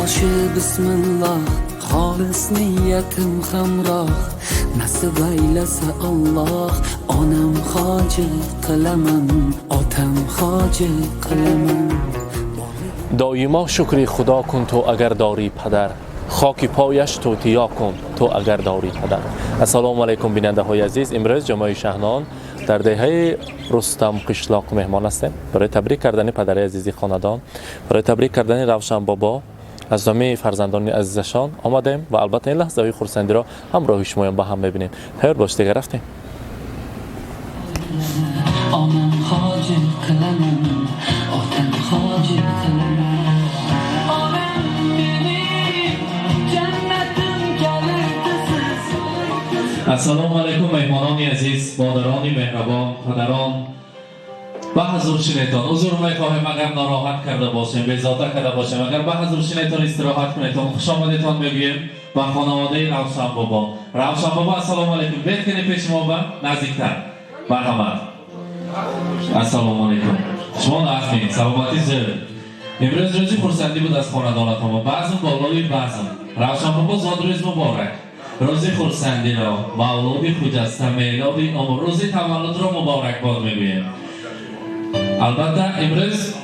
باشه بسم الله خالص نیتم همراه نصب ایلس الله آنم خاج قلمم آتم خاج قلمم. دائما شکر خدا کن تو اگر داری پدر، خاک پایش توتیا کن تو اگر داری پدر. السلام علیکم بیننده های عزیز. امروز جمعه شهنان در دهه رستم قشلاق مهمان هستیم برای تبریک کردن پدر عزیزی خاندان، برای تبریک کردن روشن بابا از همه فرزندان عزیزشان آمدیم و البته این لحظه های خرسندی را همراه شما با هم میبینیم. تیار باش دیگه رفتیم. آنم خاج قلمم آتم خاج قلمم. السلام علیکم مهمانان عزیز، مادران مهربان، پدران به حضور شنیتان. عذر میخواهیم اگر ناراحت کرده باشیم، بی‌ذاته کرده باشیم. اگر به حضور شنیتان استراحت کنیتان، خوش آمدیتان میگوییم به خانواده روشن بابا. روشن بابا السلام علیکم. بیت کنید پیش ما به نزدیکتر. مرحمت. السلام علیکم. شما ناخنین سلامتی زیر. امروز روزی خرسندی بود از خاندانتان. بعضم بالای بعضم. روشن بابا زاد روز مبارک. روزی خرسندی را مولود خجسته میلاد عمر روزی تولد را مبارک باد میگوییم. البته امروز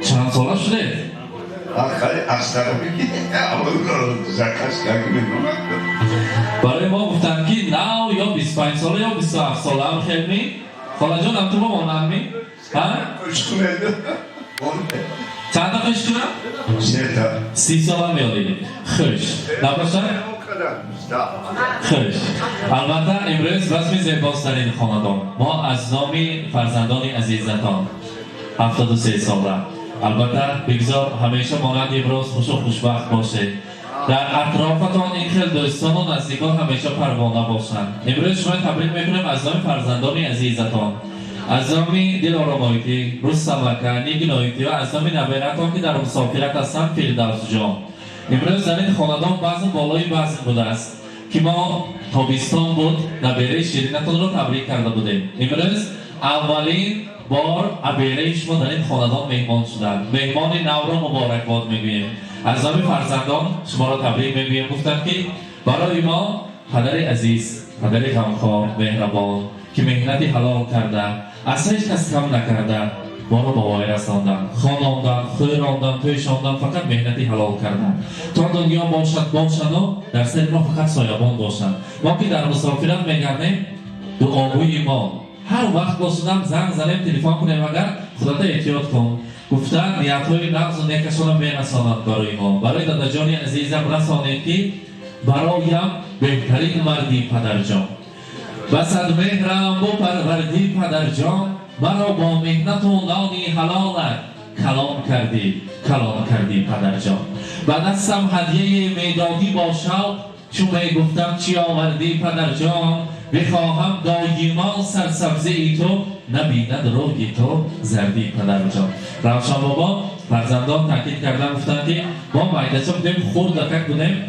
چند ساله شده؟ خیلی اصلا بگید برای ما گفتن که 9 یا 25 ساله یا 27 ساله هم خیلی خاله جان هم تو با مانمی؟ چند تا خوش کنم؟ 30 ساله هم یادیدید خوش نباشه؟ خوش. البته امروز رسمی زیباست در این خاندان. ما از نام فرزندان عزیزتان 73 ساله البته بگذار همیشه مانند امروز خوش و خوشبخت باشه. در اطرافتان این خیل دوستان و نزدیکان همیشه پروانه باشند. امروز شما تبریک میکنیم از نام فرزندان عزیزتان، از نام دلارامایتی، رستم نیگنایتی و از نام نبیرتان که در مسافرت هستند فردوس جان. امروز در این خاندان بعضی بالای بعضی بوده است که ما تابستان بود نبیره شیرینتان رو تبریک کرده بودیم. امروز اولین بار ابیره شما در این خاندان مهمان شدند. مهمان نو را مبارک باد میگوییم. از همه فرزندان شما را تبریک میگوییم. گفتند که برای ما پدر عزیز، پدر غمخوار، مهربان که مهنتی حلال کرده، از هیچ کس کم نکرده، ما را به وای رساندن، خواندن، خوراندن، تویشاندن، فقط مهنتی حلال کردن. تا دنیا باشد و در سر ما فقط سایبان باشند. ما که در مسافرت میگردیم دعاگوی ما هر وقت باشدم زنگ زنیم تلفن کنیم اگر خودت احتیاط کن. گفتن نیت‌های نغز و نیکشان هم میرساند برای ما. برای دادا جان عزیزم رسانید که برایم بهترین مردی پدر جان. بسد مهرم و پروردی پدر جان، مرا با مهنت و نانی حلالت کلام کردی پدر جان. به دستم هدیه میدادی با شوق، چون میگفتم چی آوردی پدر جان. بخواهم دایما سرسبزی ای تو، نبیند روی تو زردی پدر جان. روشن بابا فرزندان تاکید کردن گفتن که ما مایدچه بودیم خورد دقیق بودیم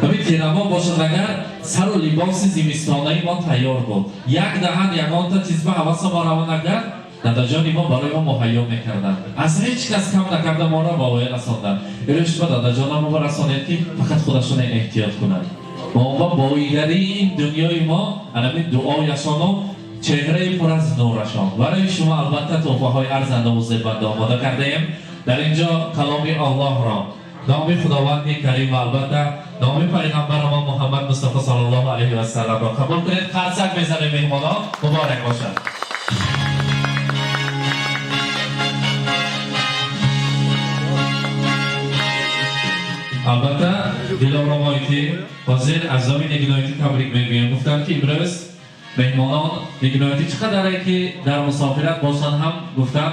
همین تیرما باشد اگر سر و لباس زمستانه ما تیار بود. یک دهن یکان تا چیز به حواس ما روان اگر داداجانی ما برای ما مهیا میکردن. از هیچ کس کم نکرده ما را با وی رساندن. ایرش با داداجان ما رسانید که فقط خودشون احتیاط کنند. با بایگری این دنیای ما همین دعایشان و چهره پر از نورشان برای شما البته تحفه های ارزنده و زیبنده آماده کرده ایم. در اینجا کلام الله را نام خداوند کریم و البته نام پیغمبر ما محمد مصطفی صلی الله علیه و سلم را قبول کنید. خرسک میزنیم مهمانان مبارک باشد. البته دلارامایتی حاضر از نام نیگنایتی تبریک میگویم. گفتن که امروز مهمانان نیگنایتی چقدره که در مسافرت باشن هم گفتن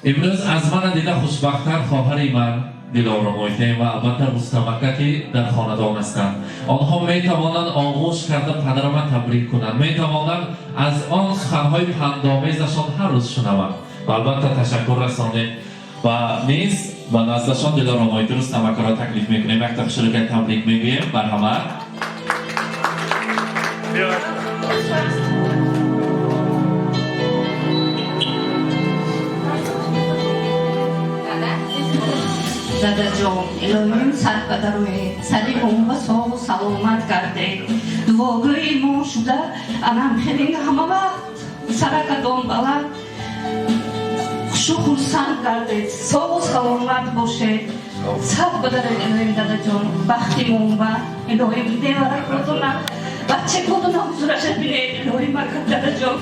امروز از من دیده خوشبختتر خواهر من دلارامایتی و البته رستمکه که در خاندان هستند. آنها میتوانند آغوش کرده پدر من تبریک کنند، میتوانند از آن سخنهای پندآمیزشان هر روز شنوند و البته تشکر رسانید و نیز و نزدشان دلارامایتی رستمکه را تکلیف میکنیم. یک تشکر تبریک میگوییم. مرحمت. داداجان الهیم سر بدروی سری بوم سو سلامت کرده دعاگوی ما شده انم خیلی همه وقت سرکدان بلد خوش و خورسند گردید سو سلامت باشید سب بدروی الهیم داداجان وقتی مونبا الهیم دیواره کدونا بچه کدونا حضورش بینید الهیم مکد داداجان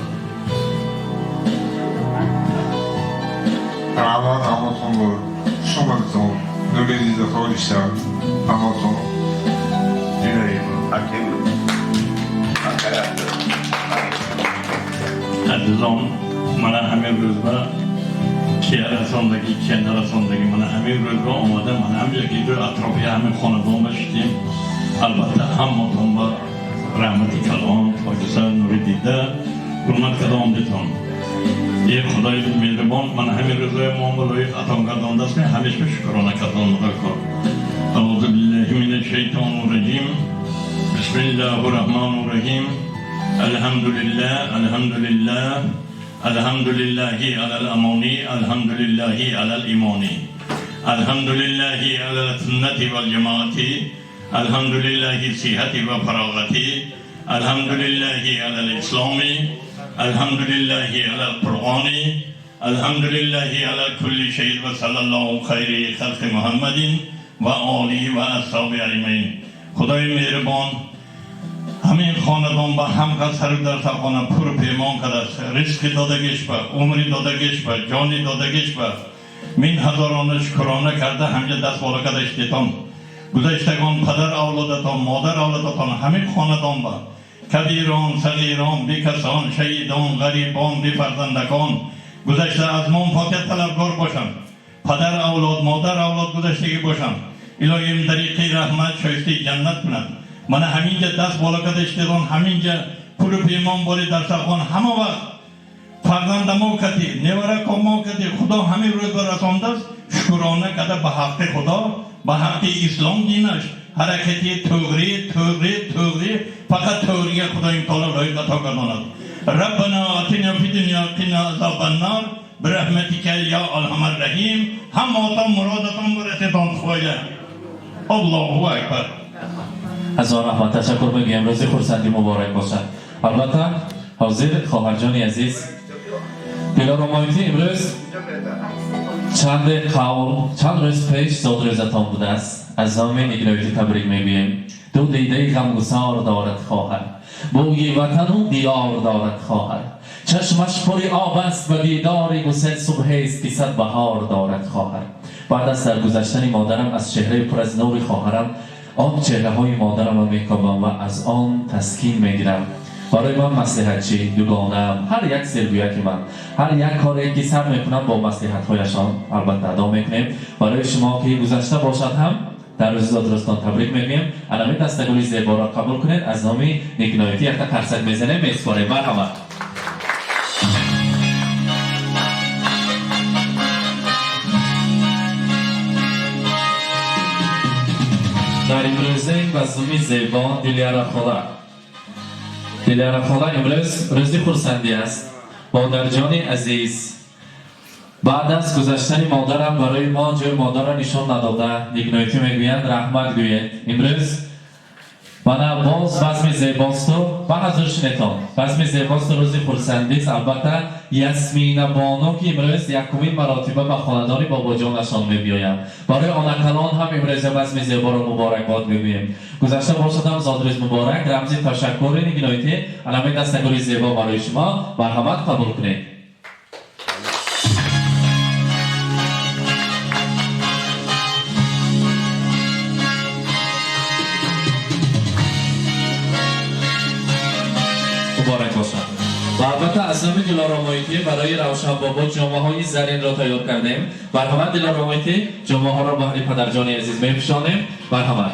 رحمت هماتون بود شمالتون نوری دیده خوریشتر هماتون Dinayım. Hakem. Ankara'da. عزیزان من همین روز با که رساندگی که نرساندگی من همین روز با آمده من هم یکی دو اطرافی همین خاندان باشتیم البته هماتون با رحمتی کلام پاکستان نوری دیده حرمت کلام دیتون یه خدای مهربان من همین روزای ما بلوی عطا کردن دست می همیشه شکرانه کردن میکنم اعوذ بالله من الشیطان الرجیم بسم الله الرحمن الرحیم الحمد لله الحمد لله على الامانی الحمد لله على الایمانی الحمد لله على السنة والجماعة الحمد لله صحة وفراغة الحمد لله على الاسلام الحمد لله على القرآن الحمد لله على كل شيء وصلى الله خير خلق محمد و آله و اصحاب اجمعین خدای مهربان همین خاندان با هم قصر در تقانه پر پیمان کرده رزق دادگیش با عمری دادگیش با جانی دادگیش با من هزاران شکرانه کرده همجا دست بالا کرده اشتیتان گذشتگان پدر اولادتان مادر اولادتان همین خاندان با کبیران، صغیران، بیکسان، شهیدان، غریبان، بی فرزندکان گذشته از ما فاتح طلبگار باشند پدر اولاد، مادر اولاد گذشتگی باشند الهیم طریقی رحمت شایسته جنت کنند من همینجا دست بالا کرده اشتیدان همینجا پول پیمان باری در سرخان همه وقت فرزند ما کتی نیوره ما کتی خدا همین روز برسانده است شکرانه کرده به حق خدا به حق اسلام دینش حرکتی توغری فقط توغری خدای تعالی رای عطا کردند ربنا آتنا فی الدنیا قنا عذاب النار برحمتک یا ارحم الراحمین هماتون مرادتون برسیدان خواهی الله اکبر هزار رحمت تشکر میگم امروز خورسندی مبارک باشد البته حاضر خواهرجان عزیز پیلارامایتی امروز چند روز پیش زاد روزتان بوده است از زامین اگنویتی تبریک میگویم دو دیده غمگسار دارد خواهر بوی وطن و دیار دارد خواهر چشمش پر آب است و دیدار گسل صبح است که صد بهار دارد خواهر بعد از درگذشتن مادرم از چهره پر از نور خواهرم آن چهره های مادرم را میکابم و از آن تسکین میگیرم برای من مصلحت چی دوگانم هر یک سرگویک من هر یک کاری که سر میکنم با مصلحت هایشان البته ادا میکنیم برای شما که گذشته باشد هم در روز زادرستان تبریک میگیم علامه دستگلی زیبا را قبول کنید از نامی نیکنایتی یک قرصک میزنه میسپاره مرحبا در امروزه بزمی زیبا دیلیارا خدا دیلیارا خدا امروز روزی خورسندی است مادر جان عزیز بعد از گذشتن مادرم برای ما جای مادر را نشان نداده نیکنایتی میگویند رحمت گوید امروز من باز بزم زیباست و حضور شنیتان بزم زیباست روزی خورسندی است البته یاسمین بانو که امروز یکمین مراتبه به خاندان بابا جانشان میبیاید برای آنکلان هم امروز بزم زیبا را مبارک باد میگوییم گذشته باشدم زادروز مبارک رمزی تشکر نیکنایتی علامه دستگلی زیبا برای شما مرحمت قبول کنید مبارک باشد و البته از نام دلارامایتی برای روشن بابا جامعه های زرین را تیار کردیم مرحمت دلارامایتی جامعه ها را بهر پدرجان عزیز میپوشانیم مرحمت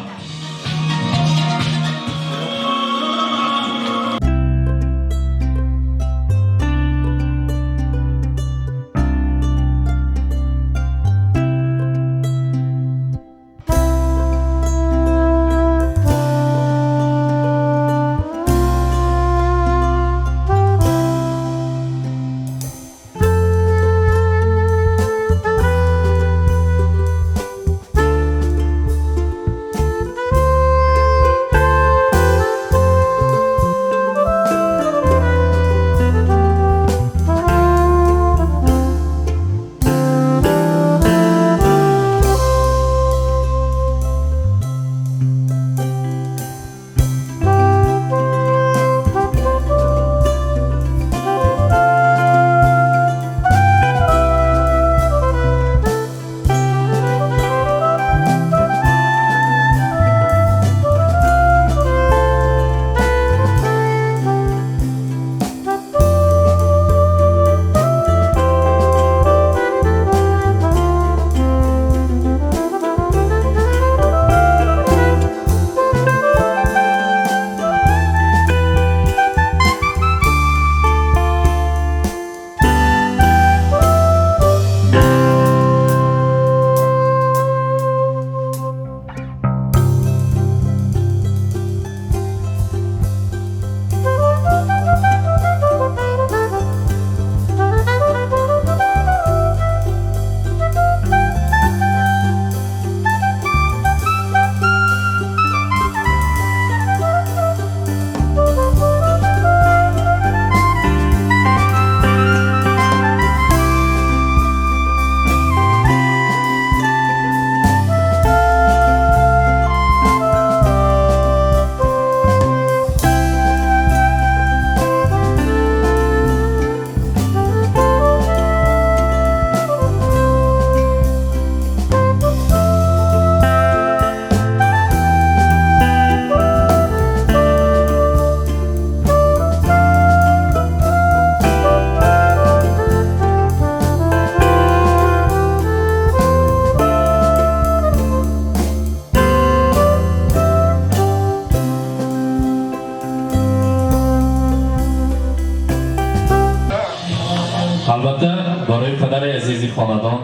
این خاندان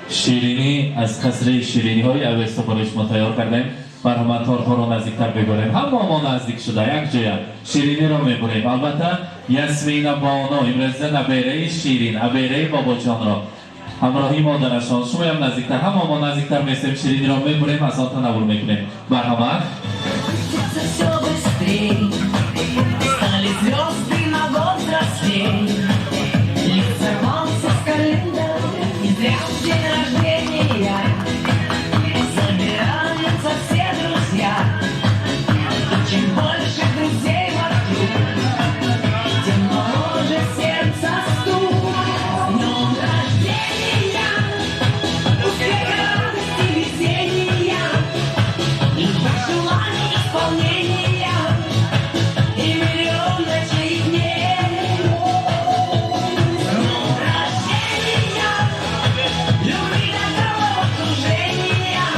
شیرینی از قصر شیرینی های اوستا برای شما تیار کردیم. مرحمت تارها رو نزدیکتر ببریم. همه ما نزدیک شده یک جای شیرینی رو میبریم. البته یاسمین بانو امروز نبیره شیرین ابیره بابا جان را همراهی مادرشان شما هم نزدیکتر همه ما نزدیکتر میستیم شیرینی رو میبریم از آن تنور میکنیم. مرحمت Все быстрей, стали звезды на год взрослей. Лик сорвался с календаря, не зря в день рождения собираются все друзья. И чем больше друзей вокруг, тем моложе сердце стук. С днем рождения, успеха, радости, везения, любых желаний, исполнения и миллион ночных дней. С днем рождения, любви, доброго окружения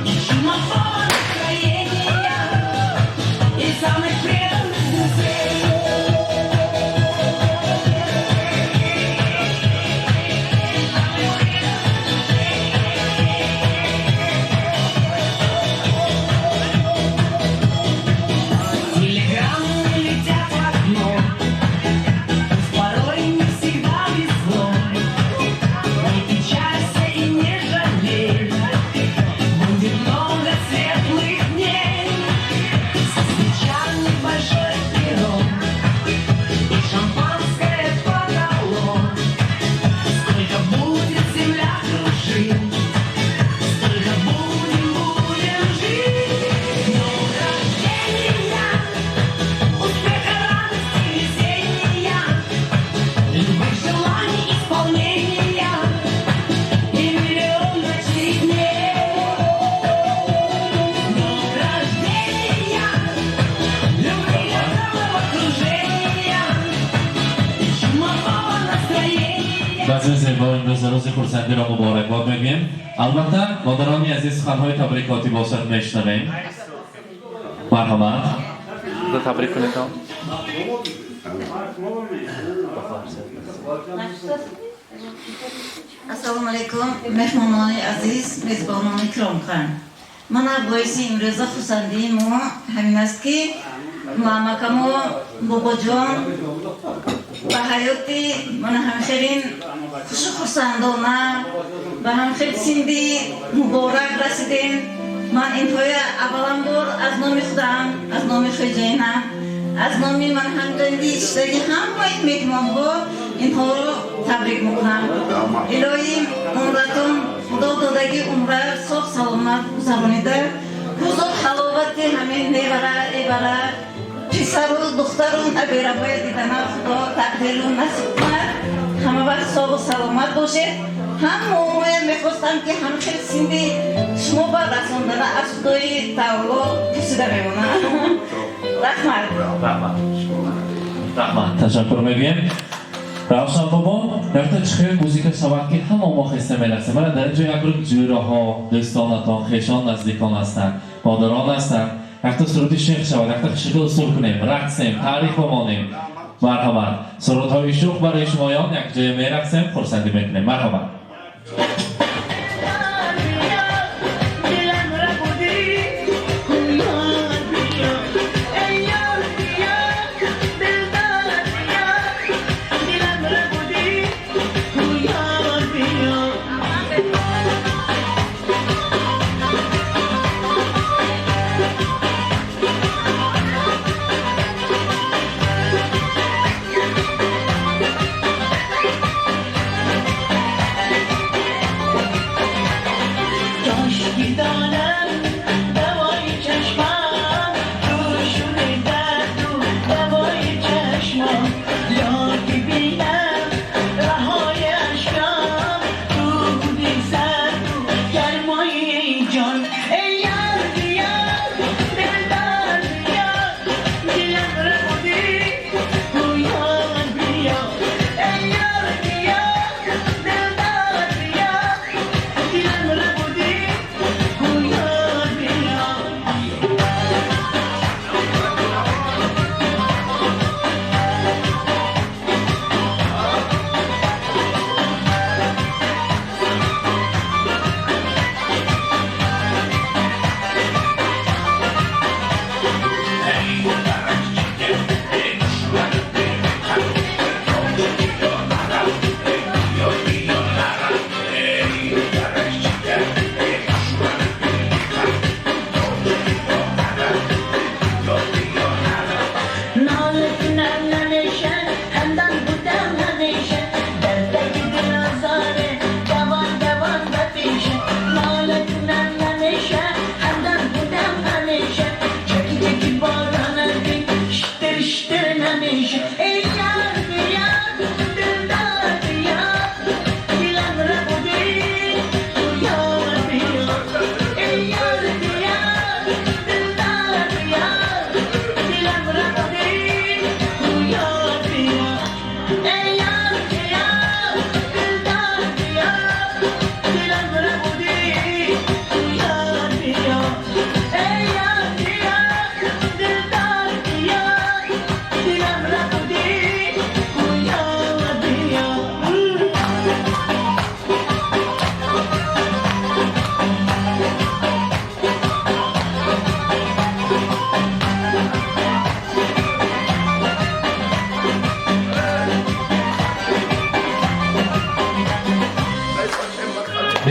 и чумового настроения и самых преданных друзей. Телеграммы летят в окно, порой не всегда везло. Не печалься и не жалей, будет много светлых дней. Со свечами большой пирог и шампанское потолок. Сколько будет земля кружить, столько будем жить. С днем рождения, успеха, радости, везения, любых желаний, исполнения и миллион ночных дней. С днем рождения, любви, доброго окружения и чумового настроения. بازی زیبا امروز روز خورسندی را مبارکباد میگیم. البته مادرانی عزیز سخنهای تبریکاتی باشد میشنویم. مرحمت تبریک کنید. ассалому алайкум меҳмонони азиз мезбонони киромхан. мана боиси имрӯза хурсандии мо ҳамин аст ки маъмакамо бобоҷон ба ҳаёти мана ҳамхелин хушу хурсандона ба ҳамхел синди муборак расидем. ман интҳоя авваланбор аз номи худам аз номи хоҷаинам аз номи ман ҳамҷанди иштаги ҳамаи меҳмонҳо инҳоро табрик мекунам. илоҳӣ умратон худо додаги умра соҳ саломат гузаронида рӯзо ҳаловати ҳамин невара эвара писару духтару наберавоя дидана худо тақдиру насиб кунад. ҳама вақт соҳу саломат бошед. ҳамаоя мехостам ки ҳамхел синди шумо ба расондана аз худои таоло пурсида мемонам. рахмат. رحمت تشکر میگیم. روشن بابا رفته چخیر موزیک شود که همه ما خسته میرسه. من در اینجا یک گروه جوره ها دوستانتان خیشان نزدیکان هستند مادران هستند. رفته سرودی شیخ شود رفته خشکل اصول کنیم رقصیم تاریخ بمانیم. مرحبا سرودهای شوخ برای شمایان یک جای میرقصیم خورسندی میکنیم. مرحبا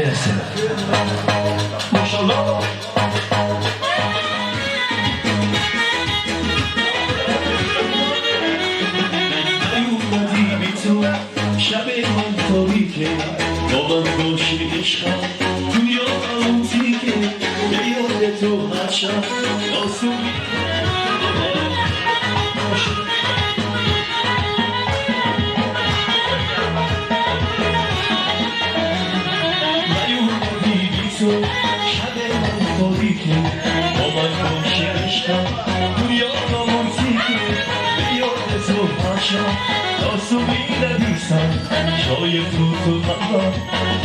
برسه. ماشاءالله. اومدی بی تو شب من تاریکه با من باشی عشقم دنیا خاوتیکه به یاد تو هر شب آسونی نیومدی بی تو شب من تاریکه با من باشی عشقم دنیا خاوتیکه به یاد تو هر شب آسونی ندیسم شای تو مقام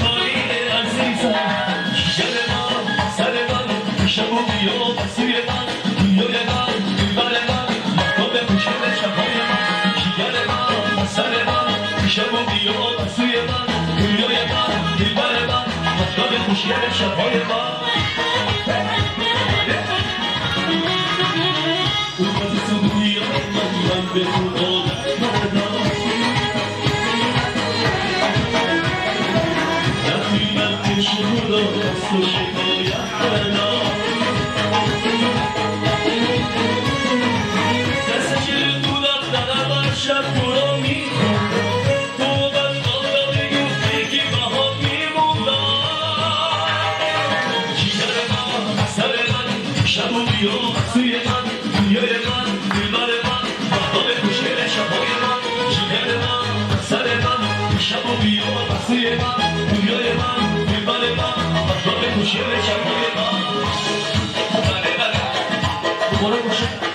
خالیل عزیزم شب من سر من شب و بیا بسوی من دنیای من دلبر من مقام خوشگل شبهای من جیگر من سر من شب و بیا بسوی من دنیای من دلبر من مقام خوشگل شبهای من اومد تو دنیا من به تو عادت کردم خدا دست و شکایت کردم دست که بودم در هر شب تو را میخوام تو من آقا بگفتی که بها میموندم جیگر من سر من شب و بیا سوی من دنیای من دلبر من مقام خوشگل شبهای من جیگر من سر من شب و بیا سوی من دنیای من خوشی به شبهای من بله بله دوباره باشه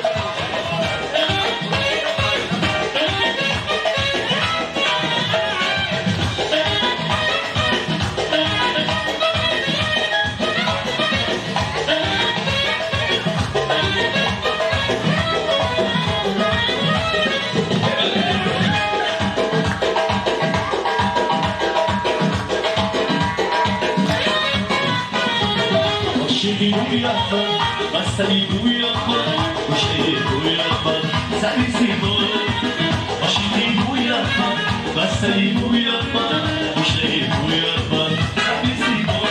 بستنی بوی آخر گوشه بوی آخر سری سیما باشیدی بوی آخر بستنی بوی آخر گوشه بوی آخر سری سیما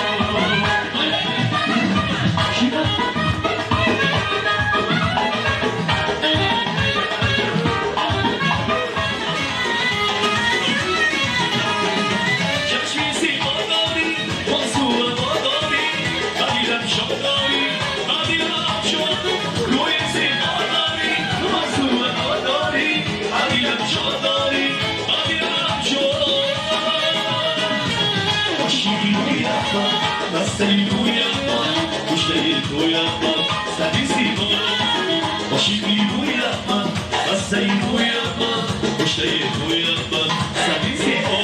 بستنی بوی آخر گوشه بوی آخر سری سیما باشیدی بوی آخر بستنی بوی آخر گوشه بوی آخر سری سیما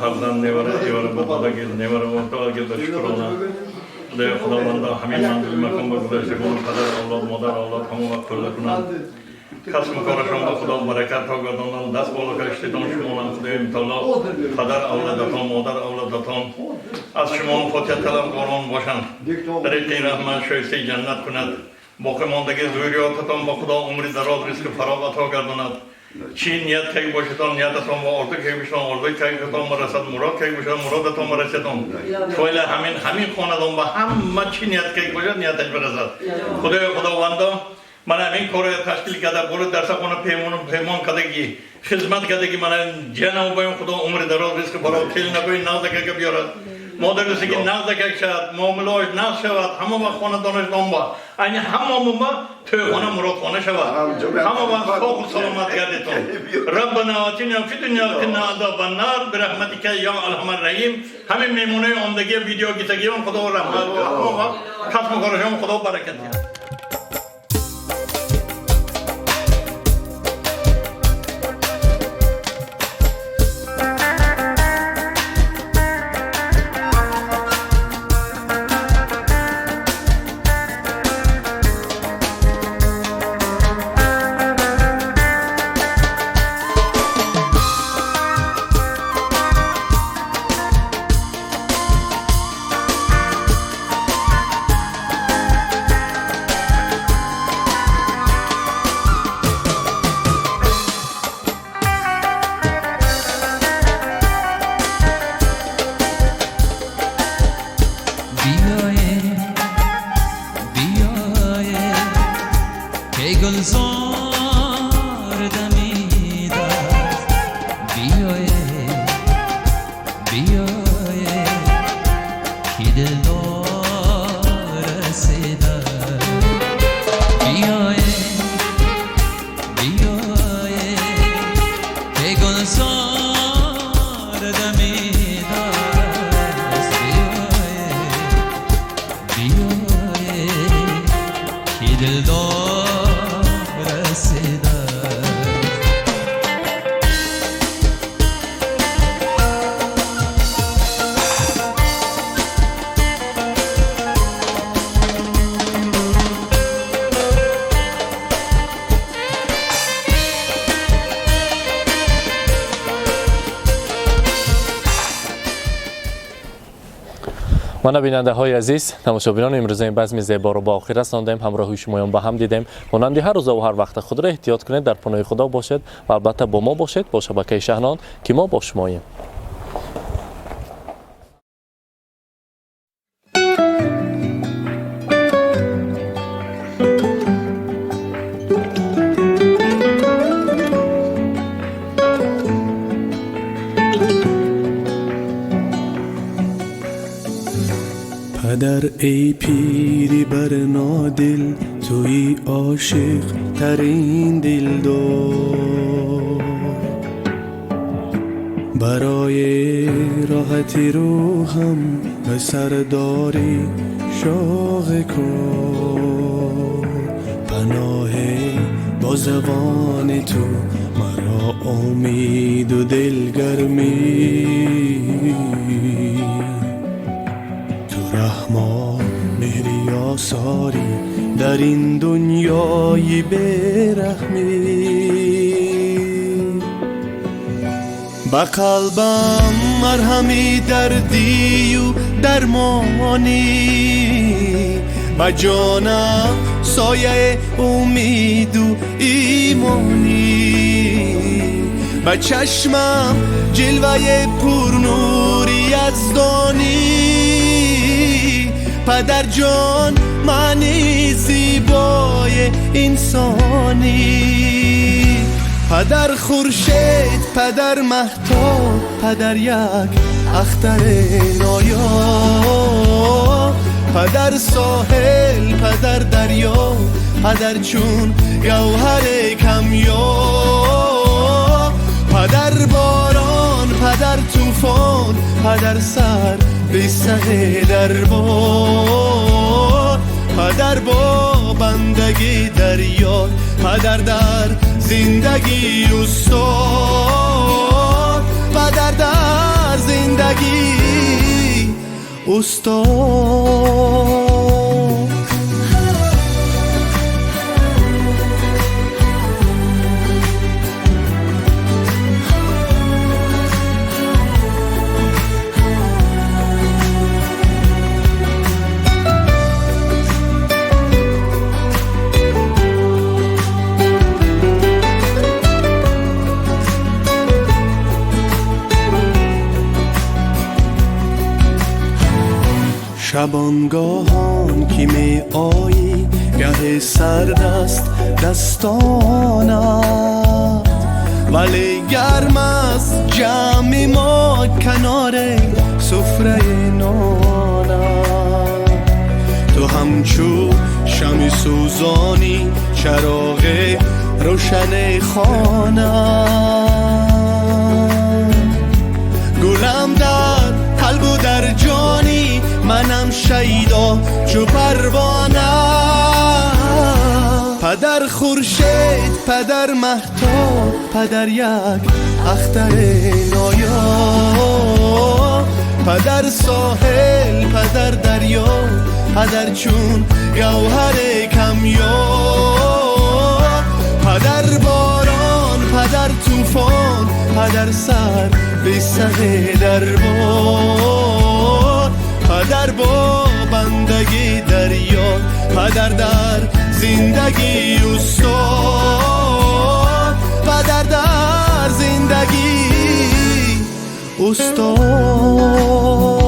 فرزند نوره ایواره بوداگی نوره بوداگی در شکرانه خدای خداوندا همین منزل مکان بگذاشته کنه پدر اولاد مادر اولاد همون وقت فرده کنند کسب کارشان به خدا برکت ها گردانند دست بالا کشتیدان شما خدای امتالا پدر اولادتان مادر اولادتان از شما فاتحه طلبکاران باشند طریق رحمت شایسته جنت کند باقی ماندگی ذریاتتان با خدا عمر دراز رزق فراغ عطا گرداند چی نیت کی باشتان نیتتان و آرزو کی باشتان آرزوی کی تان مرسد مراد کی باشد مرادتان مرسدان فعلا همین خاندان با همه چی نیت کی باشد نیتش برسد خدای خداوندا من همین کار تشکیل کرده بود در سخن پیمان کردگی خدمت کردگی من جنم بایم خدا عمر دراز رزق فراغ تیل نکنی نازدک که بیارد مادر رسی که نزدک شد معامله‌اش نقص شود همه وقت خاندانش نام با این همه ما توی خانه مراد خانه شود همه وقت خواب و سلامت گردتون ربنا آتینا فی دنیا قنا عذاب النار برحمتک یا ارحم الراحمین همین میمونه آمدگی ویدیو گیتگی خدا رحمت همه وقت کسب کارشان خدا برکت دهد گلزار دمیده بیایه که دلدار رسیده بیایه که گلزار دمیده بیایه که دلدار من بیننده های عزیز تماشاگران امروز این بزم زیبا رو با آخر رساندیم همراه شمایان با هم دیدیم مانند هر روز و هر وقت خود را احتیاط کنید در پناه خدا باشید و البته با ما باشید با شبکه شهنان که ما با شماییم. پدر ای پیری بر نادل توی عاشق ترین دلدار برای راحتی روحم به سرداری شوق کن پناه با زبان تو مرا امید و دلگرمی رحمان مهری آثاری در این دنیای بیرحمی با قلبم مرهمی دردی و درمانی با جانم سایه امید و ایمانی با چشمم جلوه پرنوری یزدانی پدر جان معنی زیبای انسانی پدر خورشید پدر مهتاب پدر یک اختر نایاب پدر ساحل پدر دریا پدر چون گوهر کمیاب پدر باران پدر طوفان پدر سر به سه دربار پدر با بندگی دریا پدر در زندگی استاد پدر در در زندگی استاد. شبانگاهان که می آیی گه سرد است دستانت، ولی گرم است جمع ما کنار سفره نانت. تو همچو شمع سوزانی چراغ روشن خانت، گلم در قلب و در جانی منم شیدا چو پروانه. پدر خورشید، پدر مهتاب، پدر یک اختر نایا، پدر ساحل، پدر دریا، پدر چون گوهر کمیا، پدر باران، پدر طوفان، پدر سر به سر دربار، پدر با بندگی دریا، پدر در زندگی استاد، پدر در زندگی استاد.